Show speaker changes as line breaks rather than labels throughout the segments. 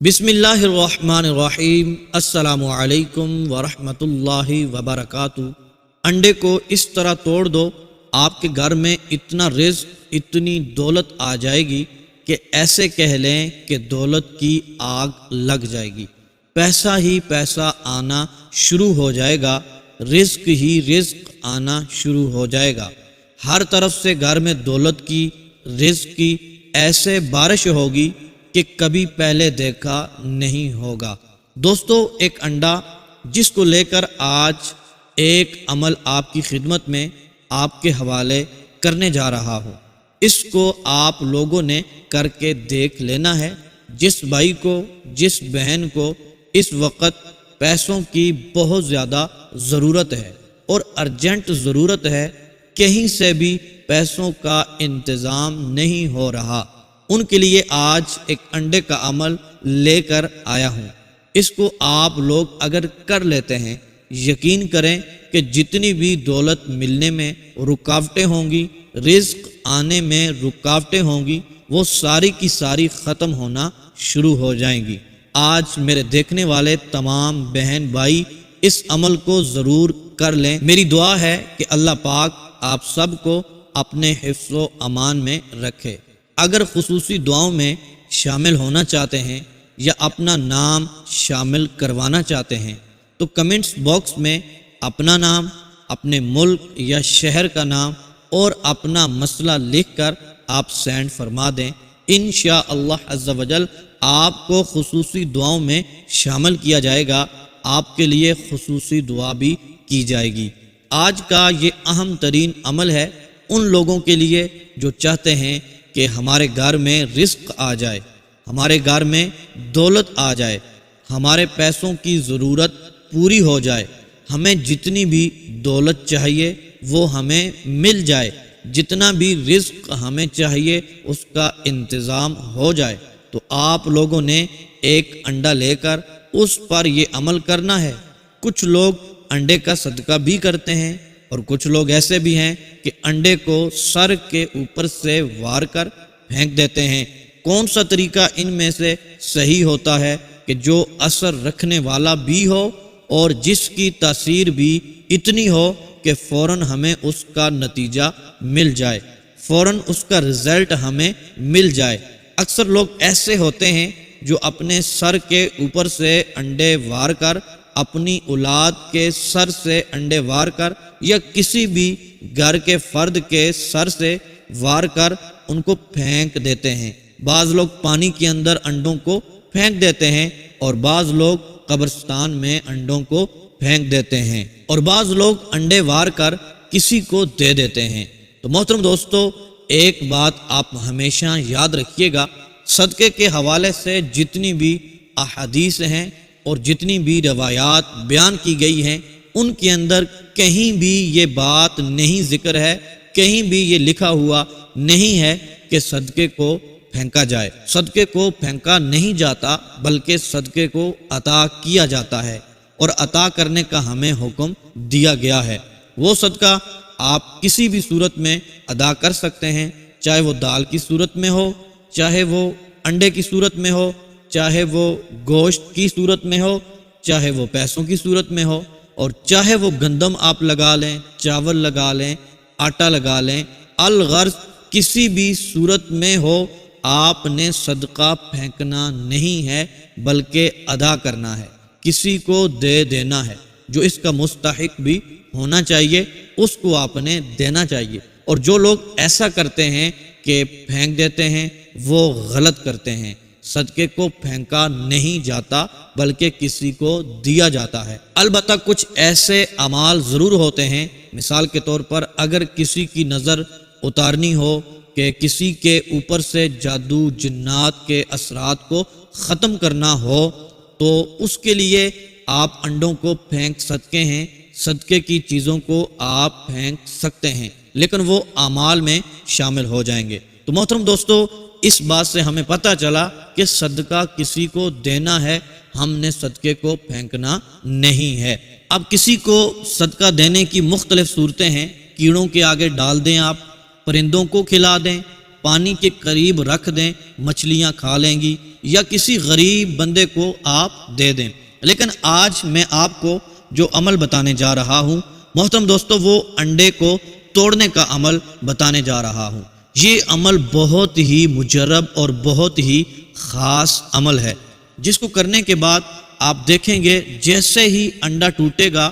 بسم اللہ الرحمن الرحیم۔ السلام علیکم ورحمۃ اللہ وبرکاتہ۔ انڈے کو اس طرح توڑ دو، آپ کے گھر میں اتنا رزق، اتنی دولت آ جائے گی کہ ایسے کہہ لیں کہ دولت کی آگ لگ جائے گی۔ پیسہ ہی پیسہ آنا شروع ہو جائے گا، رزق ہی رزق آنا شروع ہو جائے گا۔ ہر طرف سے گھر میں دولت کی، رزق کی ایسے بارش ہوگی کہ کبھی پہلے دیکھا نہیں ہوگا۔ دوستو، ایک انڈا جس کو لے کر آج ایک عمل آپ کی خدمت میں آپ کے حوالے کرنے جا رہا ہوں، اس کو آپ لوگوں نے کر کے دیکھ لینا ہے۔ جس بھائی کو، جس بہن کو اس وقت پیسوں کی بہت زیادہ ضرورت ہے اور ارجنٹ ضرورت ہے، کہیں سے بھی پیسوں کا انتظام نہیں ہو رہا، ان کے لیے آج ایک انڈے کا عمل لے کر آیا ہوں۔ اس کو آپ لوگ اگر کر لیتے ہیں، یقین کریں کہ جتنی بھی دولت ملنے میں رکاوٹیں ہوں گی، رزق آنے میں رکاوٹیں ہوں گی، وہ ساری کی ساری ختم ہونا شروع ہو جائیں گی۔ آج میرے دیکھنے والے تمام بہن بھائی اس عمل کو ضرور کر لیں۔ میری دعا ہے کہ اللہ پاک آپ سب کو اپنے حفظ و امان میں رکھے۔ اگر خصوصی دعاؤں میں شامل ہونا چاہتے ہیں یا اپنا نام شامل کروانا چاہتے ہیں تو کمنٹس باکس میں اپنا نام، اپنے ملک یا شہر کا نام اور اپنا مسئلہ لکھ کر آپ سینڈ فرما دیں۔ انشاءاللہ عز و جل آپ کو خصوصی دعاؤں میں شامل کیا جائے گا، آپ کے لیے خصوصی دعا بھی کی جائے گی۔ آج کا یہ اہم ترین عمل ہے ان لوگوں کے لیے جو چاہتے ہیں کہ ہمارے گھر میں رزق آ جائے، ہمارے گھر میں دولت آ جائے، ہمارے پیسوں کی ضرورت پوری ہو جائے، ہمیں جتنی بھی دولت چاہیے وہ ہمیں مل جائے، جتنا بھی رزق ہمیں چاہیے اس کا انتظام ہو جائے۔ تو آپ لوگوں نے ایک انڈا لے کر اس پر یہ عمل کرنا ہے۔ کچھ لوگ انڈے کا صدقہ بھی کرتے ہیں اور کچھ لوگ ایسے بھی ہیں کہ انڈے کو سر کے اوپر سے وار کر پھینک دیتے ہیں۔ کون سا طریقہ ان میں سے صحیح ہوتا ہے کہ جو اثر رکھنے والا بھی ہو اور جس کی تاثیر بھی اتنی ہو کہ فوراً ہمیں اس کا نتیجہ مل جائے، فوراً اس کا رزلٹ ہمیں مل جائے؟ اکثر لوگ ایسے ہوتے ہیں جو اپنے سر کے اوپر سے انڈے وار کر، اپنی اولاد کے سر سے انڈے وار کر یا کسی بھی گھر کے فرد کے سر سے وار کر ان کو پھینک دیتے ہیں۔ بعض لوگ پانی کے اندر انڈوں کو پھینک دیتے ہیں اور بعض لوگ قبرستان میں انڈوں کو پھینک دیتے ہیں اور بعض لوگ انڈے وار کر کسی کو دے دیتے ہیں۔ تو محترم دوستو، ایک بات آپ ہمیشہ یاد رکھیے گا، صدقے کے حوالے سے جتنی بھی احادیث ہیں اور جتنی بھی روایات بیان کی گئی ہیں ان کے اندر کہیں بھی یہ بات نہیں ذکر ہے، کہیں بھی یہ لکھا ہوا نہیں ہے کہ صدقے کو پھینکا جائے۔ صدقے کو پھینکا نہیں جاتا بلکہ صدقے کو عطا کیا جاتا ہے اور عطا کرنے کا ہمیں حکم دیا گیا ہے۔ وہ صدقہ آپ کسی بھی صورت میں ادا کر سکتے ہیں، چاہے وہ دال کی صورت میں ہو، چاہے وہ انڈے کی صورت میں ہو، چاہے وہ گوشت کی صورت میں ہو، چاہے وہ پیسوں کی صورت میں ہو، اور چاہے وہ گندم آپ لگا لیں، چاول لگا لیں، آٹا لگا لیں، الغرض کسی بھی صورت میں ہو، آپ نے صدقہ پھینکنا نہیں ہے بلکہ ادا کرنا ہے، کسی کو دے دینا ہے۔ جو اس کا مستحق بھی ہونا چاہیے اس کو آپ نے دینا چاہیے۔ اور جو لوگ ایسا کرتے ہیں کہ پھینک دیتے ہیں وہ غلط کرتے ہیں۔ صدقے کو پھینکا نہیں جاتا بلکہ کسی کو دیا جاتا ہے۔ البتہ کچھ ایسے اعمال ضرور ہوتے ہیں، مثال کے طور پر اگر کسی کی نظر اتارنی ہو کہ کسی کے اوپر سے جادو جنات کے اثرات کو ختم کرنا ہو تو اس کے لیے آپ انڈوں کو پھینک سکتے ہیں، صدقے کی چیزوں کو آپ پھینک سکتے ہیں، لیکن وہ اعمال میں شامل ہو جائیں گے۔ تو محترم دوستو، اس بات سے ہمیں پتہ چلا کہ صدقہ کسی کو دینا ہے، ہم نے صدقے کو پھینکنا نہیں ہے۔ اب کسی کو صدقہ دینے کی مختلف صورتیں ہیں۔ کیڑوں کے آگے ڈال دیں، آپ پرندوں کو کھلا دیں، پانی کے قریب رکھ دیں، مچھلیاں کھا لیں گی، یا کسی غریب بندے کو آپ دے دیں۔ لیکن آج میں آپ کو جو عمل بتانے جا رہا ہوں محترم دوستو، وہ انڈے کو توڑنے کا عمل بتانے جا رہا ہوں۔ یہ عمل بہت ہی مجرب اور بہت ہی خاص عمل ہے، جس کو کرنے کے بعد آپ دیکھیں گے جیسے ہی انڈا ٹوٹے گا،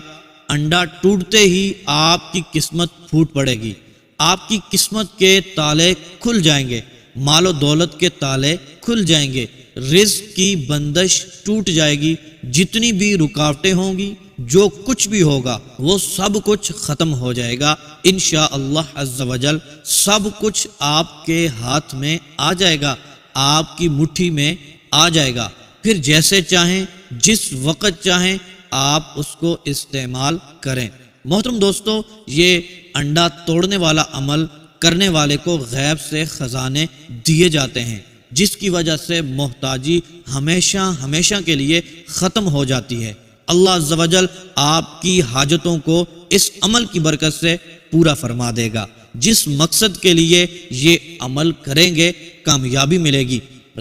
انڈا ٹوٹتے ہی آپ کی قسمت پھوٹ پڑے گی، آپ کی قسمت کے تالے کھل جائیں گے، مال و دولت کے تالے کھل جائیں گے، رزق کی بندش ٹوٹ جائے گی، جتنی بھی رکاوٹیں ہوں گی، جو کچھ بھی ہوگا وہ سب کچھ ختم ہو جائے گا انشاءاللہ عز و جل۔ سب کچھ آپ کے ہاتھ میں آ جائے گا، آپ کی مٹھی میں آ جائے گا، پھر جیسے چاہیں جس وقت چاہیں آپ اس کو استعمال کریں۔ محترم دوستو، یہ انڈا توڑنے والا عمل کرنے والے کو غیب سے خزانے دیے جاتے ہیں، جس کی وجہ سے محتاجی ہمیشہ کے لیے ختم ہو جاتی ہے۔ اللہ عز و جل آپ کی حاجتوں کو اس عمل کی برکت سے پورا فرما دے گا۔ جس مقصد کے لیے یہ عمل کریں گے کامیابی ملے گی،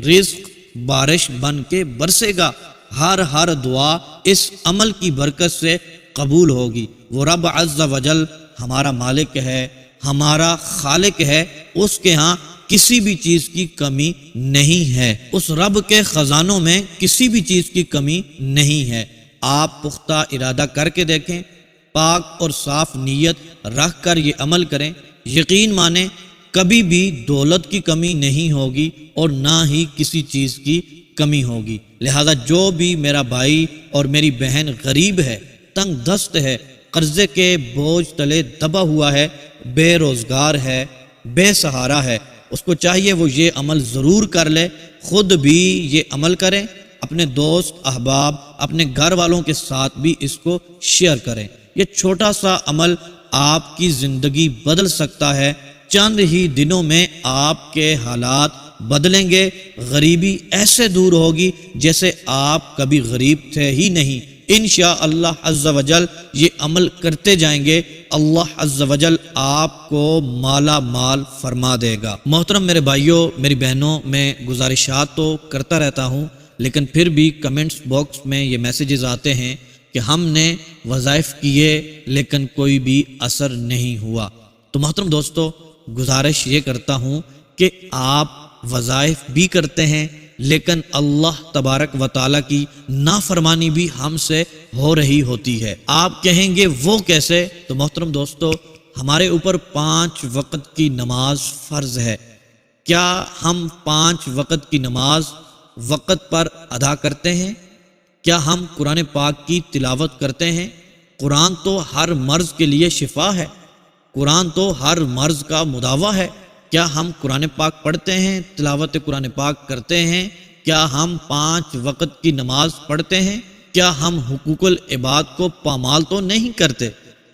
رزق بارش بن کے برسے گا، ہر دعا اس عمل کی برکت سے قبول ہوگی۔ وہ رب عز و جل ہمارا مالک ہے، ہمارا خالق ہے، اس کے ہاں کسی بھی چیز کی کمی نہیں ہے، اس رب کے خزانوں میں کسی بھی چیز کی کمی نہیں ہے۔ آپ پختہ ارادہ کر کے دیکھیں، پاک اور صاف نیت رکھ کر یہ عمل کریں، یقین مانیں کبھی بھی دولت کی کمی نہیں ہوگی اور نہ ہی کسی چیز کی کمی ہوگی۔ لہذا جو بھی میرا بھائی اور میری بہن غریب ہے، تنگ دست ہے، قرضے کے بوجھ تلے دبا ہوا ہے، بے روزگار ہے، بے سہارا ہے، اس کو چاہیے وہ یہ عمل ضرور کر لے، خود بھی یہ عمل کریں، اپنے دوست احباب اپنے گھر والوں کے ساتھ بھی اس کو شیئر کریں۔ یہ چھوٹا سا عمل آپ کی زندگی بدل سکتا ہے، چند ہی دنوں میں آپ کے حالات بدلیں گے، غریبی ایسے دور ہوگی جیسے آپ کبھی غریب تھے ہی نہیں۔ انشاءاللہ عز و جل یہ عمل کرتے جائیں گے، اللہ عز و جل آپ کو مالا مال فرما دے گا۔ محترم میرے بھائیوں، میری بہنوں، میں گزارشات تو کرتا رہتا ہوں، لیکن پھر بھی کمنٹس باکس میں یہ میسیجز آتے ہیں کہ ہم نے وظائف کیے لیکن کوئی بھی اثر نہیں ہوا۔ تو محترم دوستو، گزارش یہ کرتا ہوں کہ آپ وظائف بھی کرتے ہیں لیکن اللہ تبارک و تعالیٰ کی نافرمانی بھی ہم سے ہو رہی ہوتی ہے۔ آپ کہیں گے وہ کیسے؟ تو محترم دوستو، ہمارے اوپر 5 وقت کی نماز فرض ہے۔ کیا ہم 5 وقت کی نماز وقت پر ادا کرتے ہیں؟ کیا ہم قرآن پاک کی تلاوت کرتے ہیں؟ قرآن تو ہر مرض کے لیے شفا ہے، قرآن تو ہر مرض کا مداوا ہے۔ کیا ہم قرآن پاک پڑھتے ہیں، تلاوت قرآن پاک کرتے ہیں؟ کیا ہم 5 وقت کی نماز پڑھتے ہیں؟ کیا ہم حقوق العباد کو پامال تو نہیں کرتے؟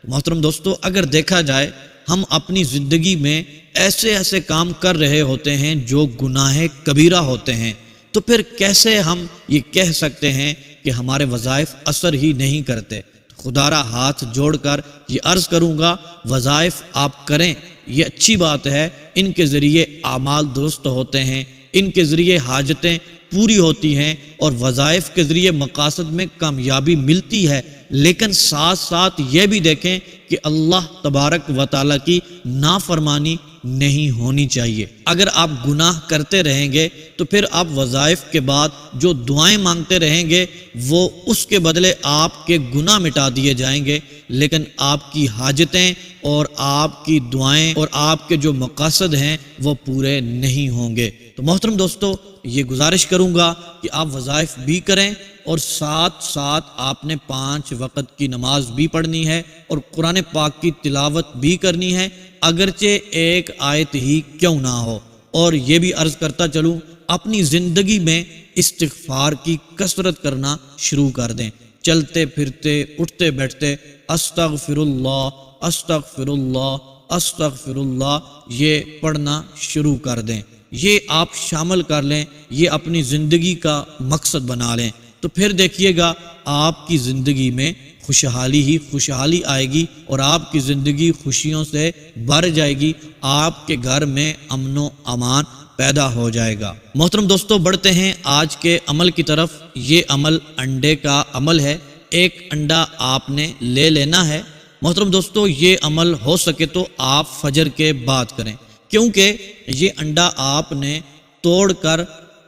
محترم دوستو، اگر دیکھا جائے ہم اپنی زندگی میں ایسے کام کر رہے ہوتے ہیں جو گناہ کبیرہ ہوتے ہیں، تو پھر کیسے ہم یہ کہہ سکتے ہیں کہ ہمارے وظائف اثر ہی نہیں کرتے؟ خدا را ہاتھ جوڑ کر یہ عرض کروں گا، وظائف آپ کریں، یہ اچھی بات ہے، ان کے ذریعے اعمال درست ہوتے ہیں، ان کے ذریعے حاجتیں پوری ہوتی ہیں اور وظائف کے ذریعے مقاصد میں کامیابی ملتی ہے، لیکن ساتھ ساتھ یہ بھی دیکھیں کہ اللہ تبارک و تعالیٰ کی نافرمانی نہیں ہونی چاہیے۔ اگر آپ گناہ کرتے رہیں گے تو پھر آپ وظائف کے بعد جو دعائیں مانگتے رہیں گے وہ اس کے بدلے آپ کے گناہ مٹا دیے جائیں گے، لیکن آپ کی حاجتیں اور آپ کی دعائیں اور آپ کے جو مقاصد ہیں وہ پورے نہیں ہوں گے۔ تو محترم دوستو، یہ گزارش کروں گا کہ آپ وظائف بھی کریں اور ساتھ ساتھ آپ نے 5 وقت کی نماز بھی پڑھنی ہے اور قرآن پاک کی تلاوت بھی کرنی ہے، اگرچہ ایک آیت ہی کیوں نہ ہو۔ اور یہ بھی عرض کرتا چلوں، اپنی زندگی میں استغفار کی کثرت کرنا شروع کر دیں، چلتے پھرتے اٹھتے بیٹھتے استغفر اللہ استغفر اللہ استغفر اللہ یہ پڑھنا شروع کر دیں، یہ آپ شامل کر لیں، یہ اپنی زندگی کا مقصد بنا لیں، تو پھر دیکھیے گا آپ کی زندگی میں خوشحالی ہی خوشحالی آئے گی اور آپ کی زندگی خوشیوں سے بھر جائے گی، آپ کے گھر میں امن و امان پیدا ہو جائے گا۔ محترم دوستو، بڑھتے ہیں آج کے عمل کی طرف۔ یہ عمل انڈے کا عمل ہے۔ ایک انڈا آپ نے لے لینا ہے۔ محترم دوستو، یہ عمل ہو سکے تو آپ فجر کے بعد کریں، کیونکہ یہ انڈا آپ نے توڑ کر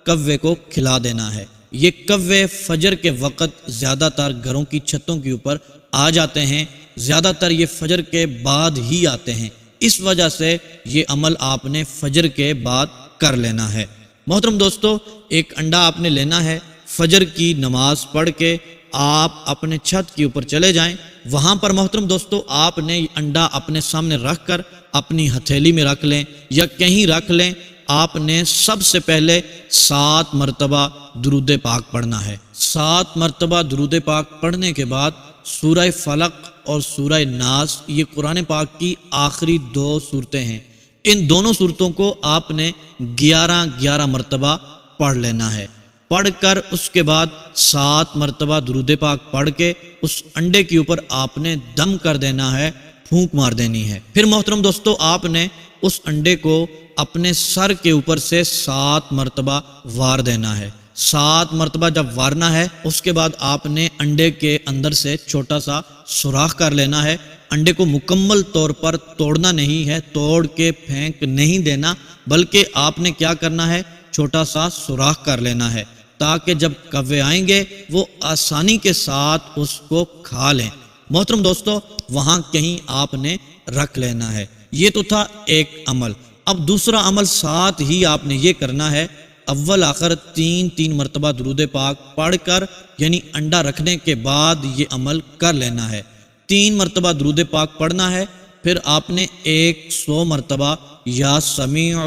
کوے کو کھلا دینا ہے۔ یہ کوے فجر کے وقت زیادہ تر گھروں کی چھتوں کے اوپر آ جاتے ہیں، زیادہ تر یہ فجر کے بعد ہی آتے ہیں، اس وجہ سے یہ عمل آپ نے فجر کے بعد کر لینا ہے۔ محترم دوستو، ایک انڈا آپ نے لینا ہے۔ فجر کی نماز پڑھ کے آپ اپنے چھت کے اوپر چلے جائیں، وہاں پر محترم دوستو آپ نے انڈا اپنے سامنے رکھ کر اپنی ہتھیلی میں رکھ لیں یا کہیں رکھ لیں۔ آپ نے سب سے پہلے 7 مرتبہ درود پاک پڑھنا ہے۔ 7 مرتبہ درود پاک پڑھنے کے بعد سورہ فلق اور سورہ ناس، یہ قرآن پاک کی آخری 2 سورتیں ہیں، ان دونوں سورتوں کو آپ نے 11 مرتبہ پڑھ لینا ہے۔ پڑھ کر اس کے بعد 7 مرتبہ درود پاک پڑھ کے اس انڈے کے اوپر آپ نے دم کر دینا ہے، پھونک مار دینی ہے۔ پھر محترم دوستو، آپ نے اس انڈے کو اپنے سر کے اوپر سے 7 مرتبہ وار دینا ہے۔ 7 مرتبہ جب وارنا ہے، اس کے بعد آپ نے انڈے کے اندر سے چھوٹا سا سوراخ کر لینا ہے۔ انڈے کو مکمل طور پر توڑنا نہیں ہے، توڑ کے پھینک نہیں دینا، بلکہ آپ نے کیا کرنا ہے، چھوٹا سا سوراخ کر لینا ہے، تاکہ جب کوے آئیں گے وہ آسانی کے ساتھ اس کو کھا لیں۔ محترم دوستو، وہاں کہیں آپ نے رکھ لینا ہے۔ یہ تو تھا ایک عمل۔ اب دوسرا عمل ساتھ ہی آپ نے یہ کرنا ہے، اول آخر 3 مرتبہ درود پاک پڑھ کر، یعنی انڈا رکھنے کے بعد یہ عمل کر لینا ہے۔ 3 مرتبہ درود پاک پڑھنا ہے، پھر آپ نے 100 مرتبہ یا سمیع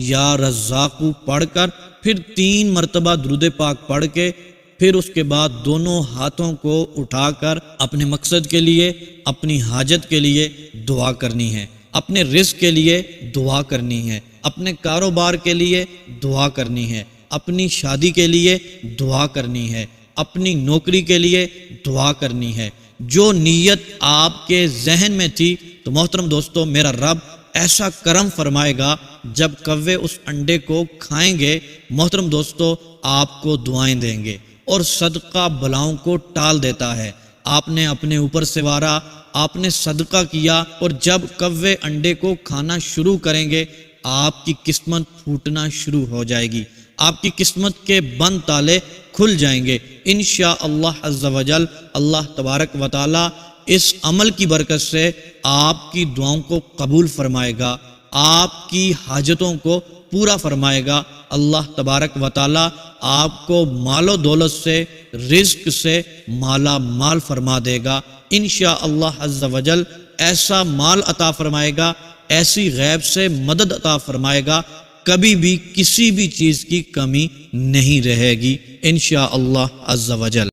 یا رزاق پڑھ کر، پھر 3 مرتبہ درود پاک پڑھ کے، پھر اس کے بعد دونوں ہاتھوں کو اٹھا کر اپنے مقصد کے لیے، اپنی حاجت کے لیے دعا کرنی ہے، اپنے رزق کے لیے دعا کرنی ہے، اپنے کاروبار کے لیے دعا کرنی ہے، اپنی شادی کے لیے دعا کرنی ہے، اپنی نوکری کے لیے دعا کرنی ہے۔ جو نیت آپ کے ذہن میں تھی، تو محترم دوستو، میرا رب ایسا کرم فرمائے گا، جب کوے اس انڈے کو کھائیں گے، محترم دوستو آپ کو دعائیں دیں گے، اور صدقہ بلاؤں کو ٹال دیتا ہے۔ آپ نے اپنے اوپر سے وارا، آپ نے صدقہ کیا، اور جب کوے انڈے کو کھانا شروع کریں گے، آپ کی قسمت پھوٹنا شروع ہو جائے گی، آپ کی قسمت کے بند تالے کھل جائیں گے انشاءاللہ عز و جل۔ اللہ تبارک و تعالی اس عمل کی برکت سے آپ کی دعاؤں کو قبول فرمائے گا، آپ کی حاجتوں کو پورا فرمائے گا۔ اللہ تبارک و تعالی آپ کو مال و دولت سے، رزق سے مالا مال فرما دے گا انشاءاللہ عز و جل۔ ایسا مال عطا فرمائے گا، ایسی غیب سے مدد عطا فرمائے گا، کبھی بھی کسی بھی چیز کی کمی نہیں رہے گی انشاءاللہ عز و جل۔